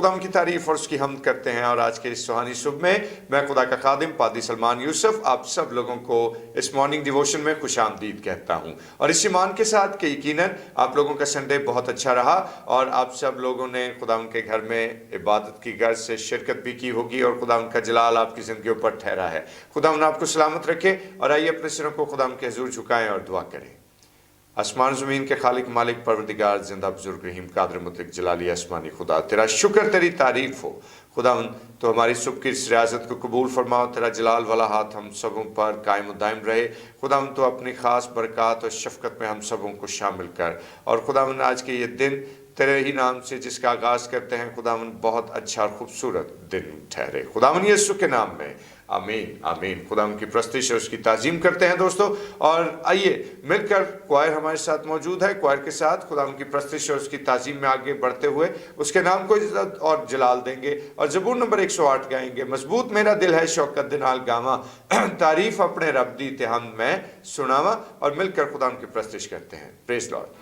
खुदा की तारीफ और उसकी हमद करते हैं। और आज के इस सुहानी सुबह में मैं खुदा का खादिम पादी सलमान यूसुफ आप सब लोगों को इस मॉर्निंग डिवोशन में खुशामदीद कहता हूँ, और इस ईमान के साथ कि यकीनन आप लोगों का संडे बहुत अच्छा रहा और आप सब लोगों ने खुदा के घर में इबादत की गर्ज से शिरकत भी की होगी और खुदा का जलाल आपकी ज़िंदगी पर ठहरा है। खुदा आपको सलामत रखे। और आइए अपने सिरों को खुदा के हजूर झुकाएं और दुआ करें। आसमान ज़मीन के खालिक मालिक परवरदिगार जिंदा बुजुर्ग रहीम कादर मुतलक जलाली आसमानी खुदा, तेरा शुक्र तेरी तारीफ हो। खुदा तो हमारी सुबह की इस रियाजत को कबूल फरमाओ। तेरा जलाल वाला हाथ हम सबों पर कायम और दायम रहे। खुदा तो अपनी ख़ास बरक़ात और शफ़क़त में हम सबों को शामिल कर। और खुदा आज के ये दिन तेरे ही नाम से जिसका आगाज़ करते हैं खुदा बहुत अच्छा और ख़ूबसूरत दिन ठहरे। खुदा यीशु के नाम में आमीन आमीन। खुदा की प्रस्तिश और उसकी ताज़ीम करते हैं दोस्तों। और आइए मिलकर क्वायर हमारे साथ मौजूद है। क्वायर के साथ खुदा की प्रस्तिश और उसकी ताज़ीम में आगे बढ़ते हुए उसके नाम को इज़्ज़त और जलाल देंगे और ज़बूर नंबर 108 गाएंगे। मजबूत मेरा दिल है शौकत दे नाल गावा, तारीफ अपने रब दी तिहम मैं सुनावा। और मिलकर खुदा की प्रस्तिश करते हैं। Praise Lord.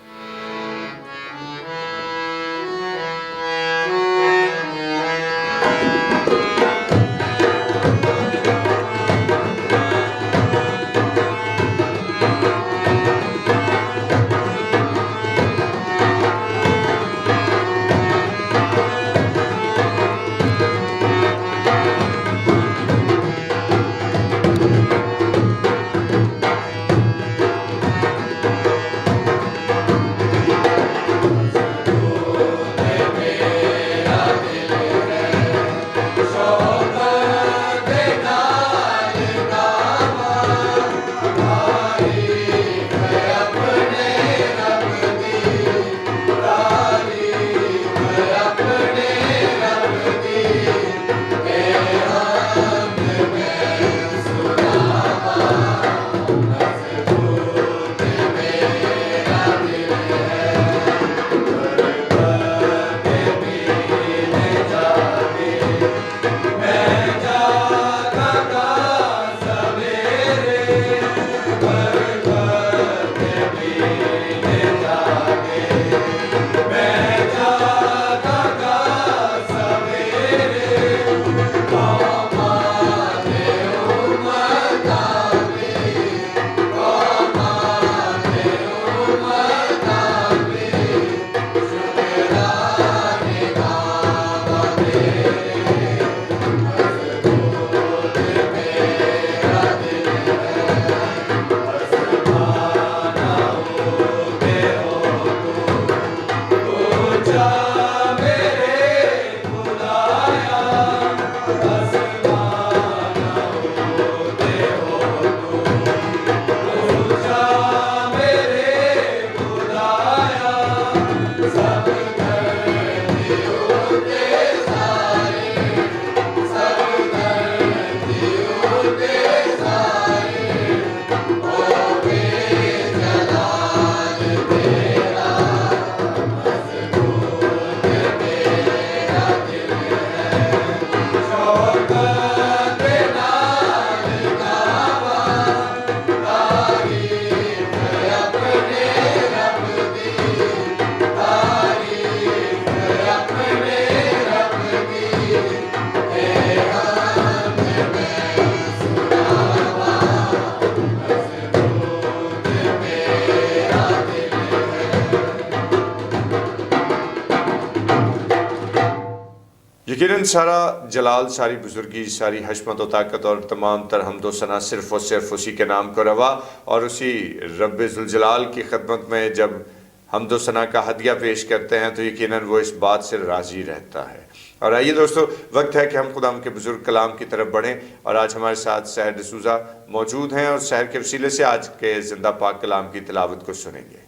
यकीनन सारा जलाल, सारी बुजुर्गी, सारी हशमत व ताकत और तमाम तर हमदो सना सिर्फ़ और सिर्फ उसी के नाम को रवा और उसी रब्बे ज़ुल जलाल की खिदमत में जब हमदो सना का हदिया पेश करते हैं तो यकीनन वो इस बात से राज़ी रहता है। और आइए दोस्तों, वक्त है कि हम खुदा के बुजुर्ग कलाम की तरफ बढ़ें। और आज हमारे साथ सहर डिसूज़ा मौजूद हैं और सहर के वसीले से आज के ज़िंदा पाक कलाम की तिलावत को सुनेंगे।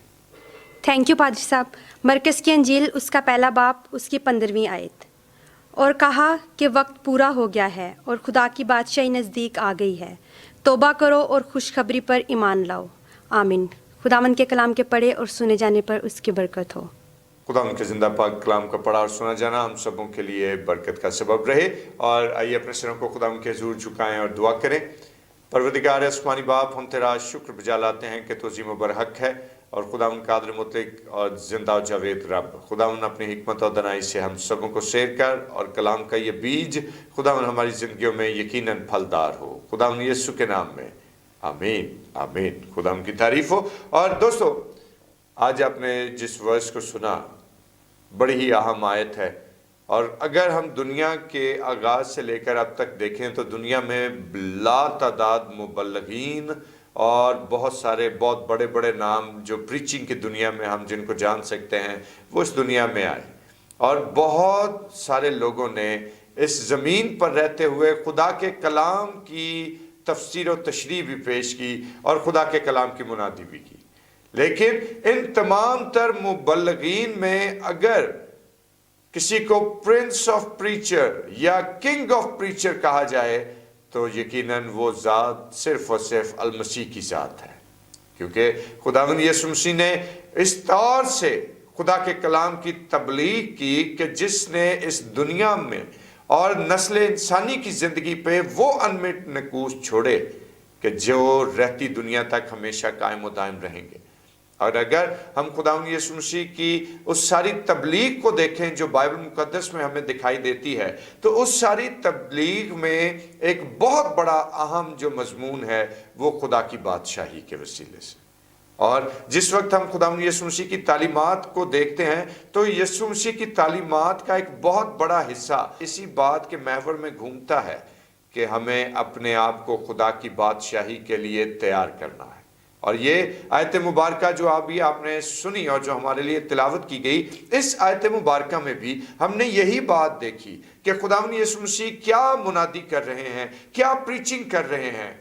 थैंक यू पादरी साहब। मरकज़ की अंजील उसका पहला बाब उसकी 15वीं आयत। और कहा कि वक्त पूरा हो गया है और खुदा की बादशाही नज़दीक आ गई है, तौबा करो और खुशखबरी पर ईमान लाओ। आमीन। खुदावंद के कलाम के पढ़े और सुने जाने पर उसकी बरकत हो। खुदा के जिंदा पाक कलाम का पढ़ा और सुना जाना हम सबों के लिए बरकत का सबब रहे। और आइए अपने सिरों को खुदा के हजूर झुकाएं और दुआ करें। परवरदिगार आसमानी बाप, हम तेरा शुक्र बजा लाते हैं कि तो अज़ीम व बरहक है और खुदावन कादिर मुतलक और जिंदा और जावेद रब, खुदावन अपनी हिकमत और दनाई से हम सबों को शेयर कर और कलाम का ये बीज खुदावन हमारी ज़िंदगियों में यकीनन फलदार हो, खुदावन यीशु के नाम में, आमीन आमीन। खुदावन की तारीफ हो। और दोस्तों, आज आपने जिस वर्स को सुना बड़ी ही अहम आयत है, और अगर हम दुनिया के आगाज़ से लेकर अब तक देखें तो दुनिया में लातादाद मुबल्लिगीन और बहुत सारे बहुत बड़े बड़े नाम जो प्रीचिंग की दुनिया में हम जिनको जान सकते हैं वो इस दुनिया में आए, और बहुत सारे लोगों ने इस ज़मीन पर रहते हुए खुदा के कलाम की तफसीर और तशरीह भी पेश की और खुदा के कलाम की मुनादी भी की। लेकिन इन तमाम तर मुबल्लिगीन में अगर किसी को प्रिंस ऑफ प्रीचर या किंग ऑफ प्रीचर कहा जाए तो यकीनन वो ज़ात सिर्फ और सिर्फ अल मसीह की ज़ात है, क्योंकि खुदावंद यीशु मसीह ने इस तौर से खुदा के कलाम की तबलीग की कि जिसने इस दुनिया में और नस्ल इंसानी की ज़िंदगी पे वो अनमिट नकूस छोड़े कि जो रहती दुनिया तक हमेशा कायम और दायम रहेंगे। और अगर हम खुदावंद यीशु मसीह की उस सारी तबलीग को देखें जो बाइबल मुकद्दस में हमें दिखाई देती है, तो उस सारी तबलीग में एक बहुत बड़ा अहम जो मजमून है वो खुदा की बादशाही के वसीले से। और जिस वक्त हम खुदावंद यीशु मसीह की तालीमात को देखते हैं तो यीशु मसीह की तालीमात का एक बहुत बड़ा हिस्सा इसी बात के महवर में घूमता है कि हमें अपने आप को खुदा की बादशाही के लिए तैयार करना है। और ये आयत मुबारका जो अभी आपने सुनी और जो हमारे लिए तिलावत की गई, इस आयत मुबारका में भी हमने यही बात देखी कि खुदावंद यीशु मसीह क्या मुनादी कर रहे हैं, क्या प्रीचिंग कर रहे हैं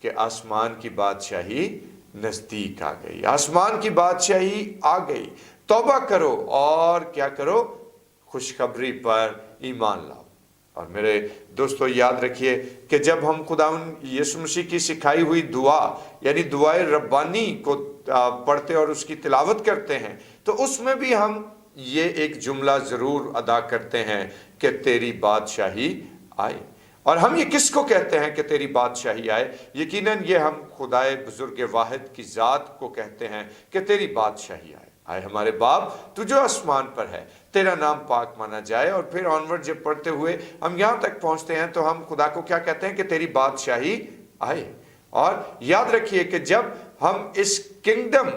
कि आसमान की बादशाही नज़दीक आ गई, आसमान की बादशाही आ गई, तौबा करो और क्या करो, खुशखबरी पर ईमान लाओ। और मेरे दोस्तों, याद रखिए कि जब हम खुदावंद यीशु मसीह की सिखाई हुई दुआ यानी दुआए रब्बानी को पढ़ते और उसकी तिलावत करते हैं तो उसमें भी हम ये एक जुमला ज़रूर अदा करते हैं कि तेरी बादशाही आए। और हम ये किसको कहते हैं कि तेरी बादशाही आए? यकीनन ये हम खुदाए बुजुर्ग वाहिद की ज़ात को कहते हैं कि तेरी बादशाही आए। आए हमारे बाप तू जो आसमान पर है, तेरा नाम पाक माना जाए। और फिर ऑनवर्ड जब पढ़ते हुए हम यहाँ तक पहुँचते हैं तो हम खुदा को क्या कहते हैं कि तेरी बादशाही आए। और याद रखिए कि जब हम इस किंगडम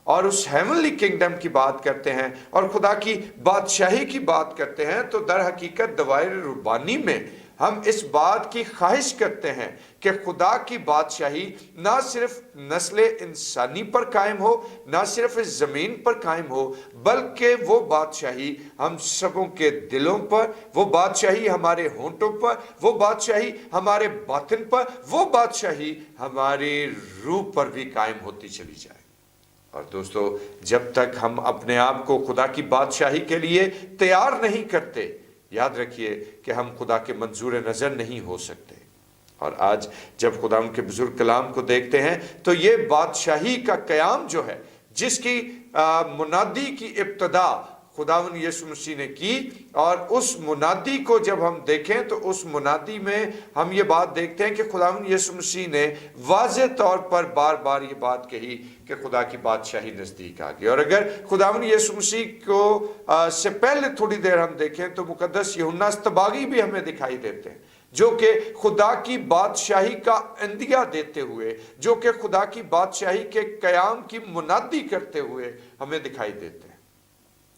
और उस हेवनली किंगडम की बात करते हैं और खुदा की बादशाही की बात करते हैं तो दर हकीकत दवाए रुबानी में हम इस बात की ख्वाहिश करते हैं कि खुदा की बादशाही ना सिर्फ नस्ल इंसानी पर कायम हो, ना सिर्फ इस ज़मीन पर कायम हो, बल्कि वो बादशाही हम सबों के दिलों पर, वो बादशाही हमारे होंठों पर, वो बादशाही हमारे बातिन पर, वो बादशाही हमारी रूह पर भी कायम होती चली जाए। और दोस्तों, जब तक हम अपने आप को खुदा की बादशाही के लिए तैयार नहीं करते, याद रखिए कि हम खुदा के मंजूर नज़र नहीं हो सकते। और आज जब खुदा उनके बुजुर्ग कलाम को देखते हैं तो ये बादशाही का क़याम जो है, जिसकी मुनादी की इब्तदा खुदावंद यीशु मसीह ने की, और उस मुनादी को जब हम देखें तो उस मुनादी में हम ये बात देखते हैं कि खुदावंद यीशु मसीह ने वाज़े तौर पर बार बार ये बात कही कि खुदा की बादशाही नज़दीक आ गई। और अगर खुदावंद यीशु मसीह को से पहले थोड़ी देर हम देखें तो मुकद्दस यूहन्ना तबागी भी हमें दिखाई देते हैं, जो कि खुदा की बादशाही का इंदिया देते हुए, जो कि खुदा की बादशाही के क़याम की मुनादी करते हुए हमें दिखाई देते हैं।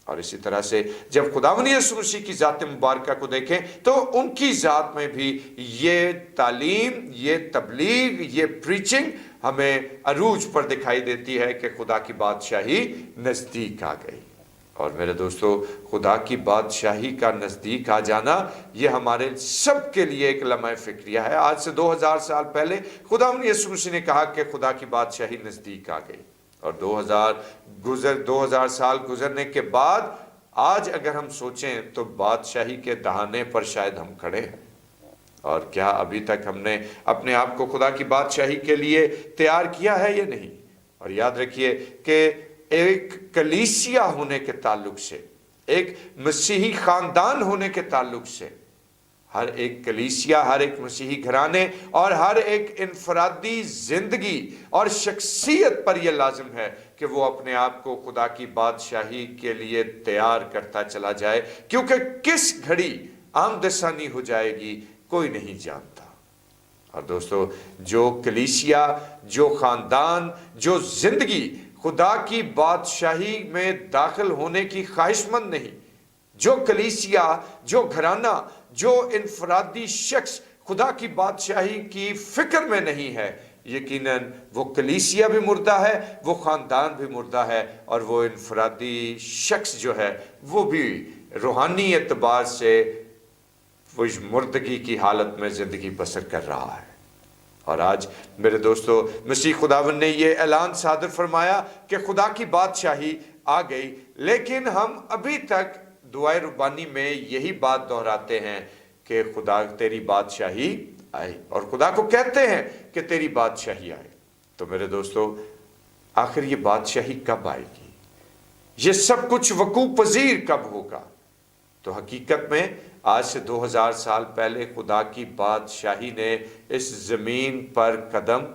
और इसी तरह से जब खुदावंद यीशु मसीह की ज़ात मुबारका को देखें तो उनकी ज़ात में भी ये तालीम, ये तबलीग, ये प्रीचिंग हमें अरूज पर दिखाई देती है कि खुदा की बादशाही नज़दीक आ गई। और मेरे दोस्तों, खुदा की बादशाही का नज़दीक आ जाना ये हमारे सब के लिए एक लम्हा फ़िक्रिया है। आज से 2000 साल पहले खुदावंद यीशु मसीह ने कहा कि खुदा की बादशाही नज़दीक आ गई, और 2000 साल गुजरने के बाद आज अगर हम सोचें तो बादशाही के दहाने पर शायद हम खड़े हैं। और क्या अभी तक हमने अपने आप को खुदा की बादशाही के लिए तैयार किया है या नहीं? और याद रखिए कि एक कलीसिया होने के ताल्लुक से, एक मसीही ख़ानदान होने के ताल्लुक से हर एक कलीसिया, हर एक मसीही घराने और हर एक इनफरादी जिंदगी और शख्सियत पर यह लाजिम है कि वो अपने आप को खुदा की बादशाही के लिए तैयार करता चला जाए, क्योंकि किस घड़ी आमदसानी हो जाएगी कोई नहीं जानता। और दोस्तों, जो कलीसिया, जो खानदान, जो जिंदगी खुदा की बादशाही में दाखिल होने की ख्वाहिशमंद नहीं, जो कलीसिया, जो घराना, जो इनफरादी शख्स खुदा की बादशाही की फिक्र में नहीं है, यकीनन वो कलीसिया भी मुर्दा है, वो खानदान भी मुर्दा है, और वो इनफरादी शख्स जो है वो भी रूहानी एतबार से वो इस मुर्दगी की हालत में ज़िंदगी बसर कर रहा है। और आज मेरे दोस्तों, मसीह खुदावन ने ये ऐलान सादर फरमाया कि खुदा की बादशाही आ गई, लेकिन हम अभी तक दुआए रुबानी में यही बात दोहराते हैं कि खुदा तेरी बादशाही आए, और खुदा को कहते हैं कि तेरी बादशाही आए। तो मेरे दोस्तों, आखिर ये बादशाही कब आएगी? ये सब कुछ वकूअ पजीर कब होगा? तो हकीकत में आज से 2000 साल पहले खुदा की बादशाही ने इस जमीन पर कदम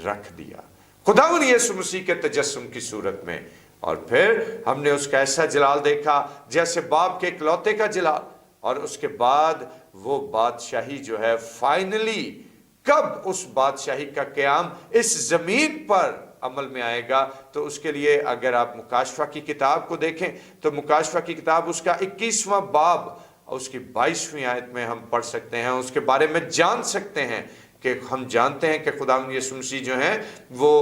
रख दिया, खुदावंद यीशु मसीह के तजस्सुम की सूरत में। और फिर हमने उसका ऐसा जलाल देखा जैसे बाप के इकलौते का जलाल, और उसके बाद वो बादशाही जो है फाइनली कब उस बादशाही का क़याम इस जमीन पर अमल में आएगा, तो उसके लिए अगर आप मुकाशफा की किताब को देखें तो मुकाशफा की किताब उसका 21वां बाब उसकी 22वीं आयत में हम पढ़ सकते हैं, उसके बारे में जान सकते हैं कि हम जानते हैं कि खुदावंद यीशु मसीह जो हैं वो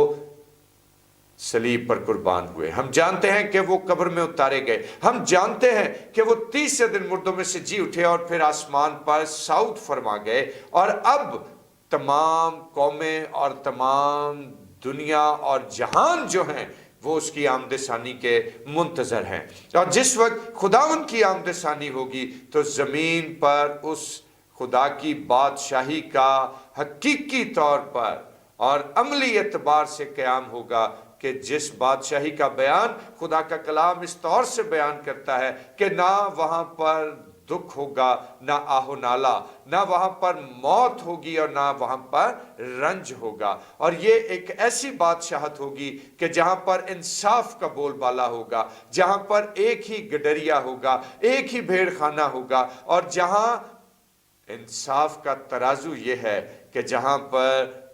सलीब पर कुर्बान हुए, हम जानते हैं कि वो कब्र में उतारे गए, हम जानते हैं कि वो 30 दिन मुर्दों में से जी उठे और फिर आसमान पर साउद फरमा गए, और अब तमाम कौमें और तमाम दुनिया और जहान जो हैं वो उसकी आमदसानी के मुंतजर हैं। और जिस वक्त खुदावंद की आमदसानी होगी तो जमीन पर उस खुदा की बादशाही का हकीकी तौर पर और अमली एतबार से क़याम होगा कि जिस बादशाही का बयान खुदा का कलाम इस तौर से बयान करता है कि ना वहां पर दुख होगा, ना आहो नाला, ना वहां पर मौत होगी और ना वहां पर रंज होगा। और ये एक ऐसी बादशाहत होगी कि जहां पर इंसाफ का बोलबाला होगा, जहां पर एक ही गडरिया होगा, एक ही भेड़ खाना होगा, और जहां इंसाफ का तराजू ये है कि जहां पर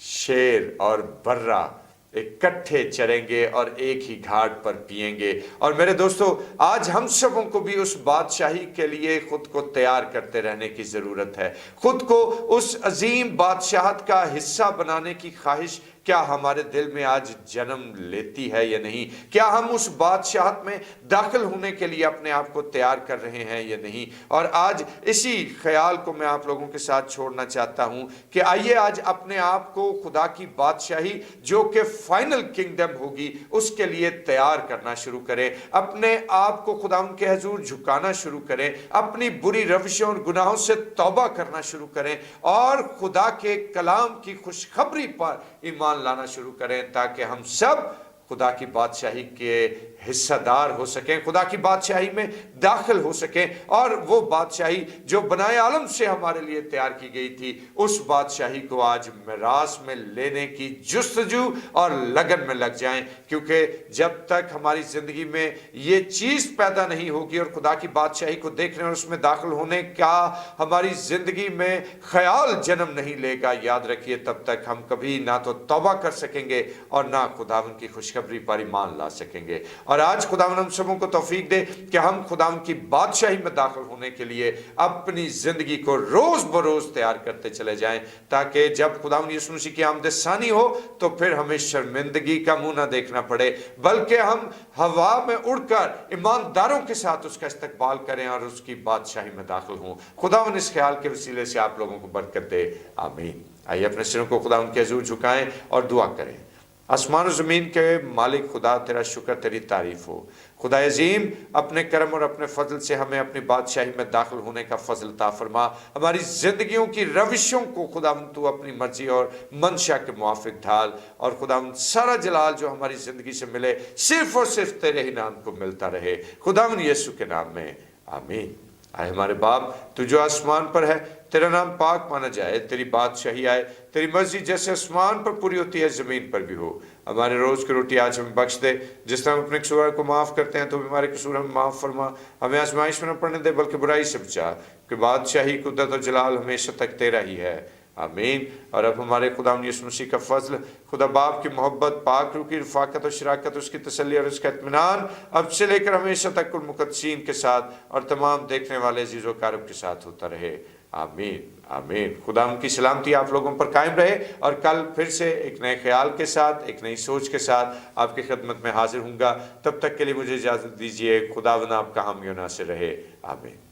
शेर और बर्रा इकट्ठे चरेंगे और एक ही घाट पर पिएंगे। और मेरे दोस्तों, आज हम सबों को भी उस बादशाही के लिए खुद को तैयार करते रहने की जरूरत है। खुद को उस अजीम बादशाहत का हिस्सा बनाने की ख्वाहिश क्या हमारे दिल में आज जन्म लेती है या नहीं? क्या हम उस बादशाहत में दाखिल होने के लिए अपने आप को तैयार कर रहे हैं या नहीं? और आज इसी ख्याल को मैं आप लोगों के साथ छोड़ना चाहता हूं कि आइए आज अपने आप को खुदा की बादशाही जो कि फाइनल किंगडम होगी उसके लिए तैयार करना शुरू करें। अपने आप को खुदा के हजूर झुकाना शुरू करें, अपनी बुरी रविशों और गुनाहों से तौबा करना शुरू करें और खुदा के कलाम की खुशखबरी पर ईमान लाना शुरू करें, ताकि हम सब खुदा की बादशाही के हिस्सेदार हो सकें, खुदा की बादशाही में दाखिल हो सकें, और वो बादशाही जो बनाए आलम से हमारे लिए तैयार की गई थी, उस बादशाही को आज मिरास में लेने की जुस्तजू और लगन में लग जाएं। क्योंकि जब तक हमारी जिंदगी में ये चीज पैदा नहीं होगी और खुदा की बादशाही को देखने और उसमें दाखिल होने का हमारी जिंदगी में ख्याल जन्म नहीं लेगा, याद रखिए तब तक हम कभी ना तो तौबा कर सकेंगे और ना खुदावन की खुशखबरी पर ईमान ला सकेंगे। और आज खुदावन हम सबों को तौफीक दे कि हम खुदावन की बादशाही में दाखिल होने के लिए अपनी जिंदगी को रोज बरोज तैयार करते चले जाएं, ताकि जब खुदावन यीशु मसीह की आमदसानी हो तो फिर हमें शर्मिंदगी का मुंह ना देखना पड़े, बल्कि हम हवा में उड़कर ईमानदारों के साथ उसका इस्तकबाल करें और उसकी बादशाही में दाखिल हों। खुदावन इस ख्याल के वसीले से आप लोगों को बरकत दे, आमीन। आइए अपने सिरों को खुदावन के हुजूर झुकाएं और दुआ करें। आसमान और ज़मीन के मालिक खुदा, तेरा शुक्र, तेरी तारीफ हो। खुदा अजीम, अपने करम और अपने फजल से हमें अपनी बादशाही में दाखिल होने का फजल अता फरमा। हमारी जिंदगियों की रविशों को खुदा तू अपनी मर्जी और मंशा के मुआफिक ढाल, और खुदा सारा जलाल जो हमारी जिंदगी से मिले सिर्फ और सिर्फ तेरे ही नाम को मिलता रहे। खुदा यीशु के नाम में आमीन, आए हमारे बाप, तू जो आसमान पर है, तेरा नाम पाक माना जाए, तेरी बादशाही आए, तेरी मर्जी जैसे आसमान पर पूरी होती है ज़मीन पर भी हो। हमारे रोज़ की रोटी आज हमें बख्श दे, जिस तरह हम अपने कसूर को माफ़ करते हैं, तो भी हमारे कसूर हमें माफ़ फरमा। हमें आजमाइश में न पड़ने दे, बल्कि बुराई से बचा, कि बादशाही, कुदरत और जलाल हमेशा तक तेरा ही है। आमीन। और अब हमारे खुदा यीशु मसीह का फजल, खुदा बाप की मोहब्बत, पाक रूह की रफ़ाकत और शराकत, उसकी तसल्ली और उसका इत्मीनान अब से लेकर हमेशा तक कुल मुक़द्दसीन के साथ और तमाम देखने वाले अज़ीज़ व कारब के साथ होता रहे। आमीन आमीन। खुदा उनकी सलामती आप लोगों पर कायम रहे, और कल फिर से एक नए ख्याल के साथ, एक नई सोच के साथ आपकी खिदमत में हाजिर हूँगा। तब तक के लिए मुझे इजाज़त दीजिए। खुदावंद आपका हामी और नासिर रहे। आमीन।